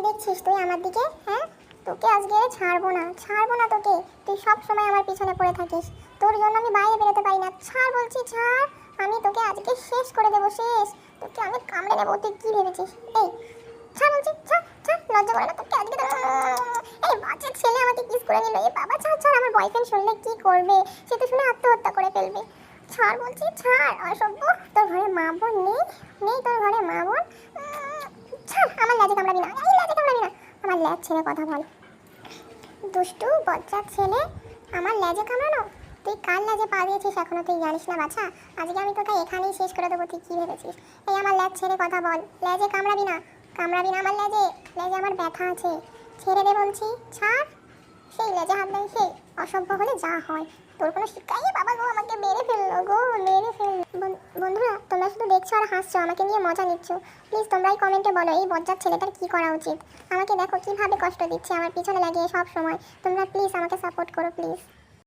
দেখছিস তুই আমার দিকে? হ্যাঁ, তোকে আজকে ছাড়বো না, ছাড়বো না তোকে। তুই সব সময় আমার পিছনে পড়ে থাকিস, তোর জন্য আমি বাইরে বেরোতে পারি না। ছাড় বলছি, ছাড়। আমি তোকে আজকে শেষ করে দেবো, শেষ। তোকে আমি কামড়ে নেবো। তুই কি ভেবেছিস? এই ছাড় বলছি, ছাড় ছাড়। লজ্জা করে না তোকে আজকে এই বাচ্চা ছেলে আমাকে কিস করে নিল। এ বাবা, ছাড় ছাড়। আমার বয়ফ্রেন্ড শুনলে কি করবে? সে তো শুনে আত্মহত্যা করে ফেলবে। ছাড় বলছি, ছাড়। অসভ্য। তোর ঘরে মা বোন নেই? নেই তোর ঘরে মা বোন? ছাড়। আমার লেজে কামড়াবি না, এই লেজে কামড়াবি না। আমার লেজ ছেড়ে কথা বল। দুষ্টু বজ্জাত ছেলে, আমার লেজে কামড়ানো? তুই কার লেজে পা দিয়েছিস এখনো তুই জানিস না বাছা? আজকে আমি তোকে এখানেই শেষ করে দেবো। তুই কি ভেবেছিস? এই আমার লেজ ছেড়ে কথা বল। লেজে কামড়াবি না, কামড়াবি না আমার লেজে। লেজে আমার ব্যথা আছে, ছেড়ে দে বলছি। ছাড়। সেই লেজে হাত দেয় সেই। অসভ্য হলে যা হয়। তোর কোনো শিক্ষাই বাবা গো, আমাকে মেরে ফেললো গো, মেরে ফেললো। বন্ধুরা, তোমরা শুধু দেখছো আর হাসছো, আমাকে নিয়ে মজা নিচ্ছ। প্লিজ তোমরাই কমেন্টে বলো এই বজ্জাত ছেলেটার কি করা উচিত। আমাকে দেখো কিভাবে কষ্ট দিচ্ছে আমার পিছনে লাগিয়ে সব সময়। তোমরা প্লিজ আমাকে সাপোর্ট করো, প্লিজ।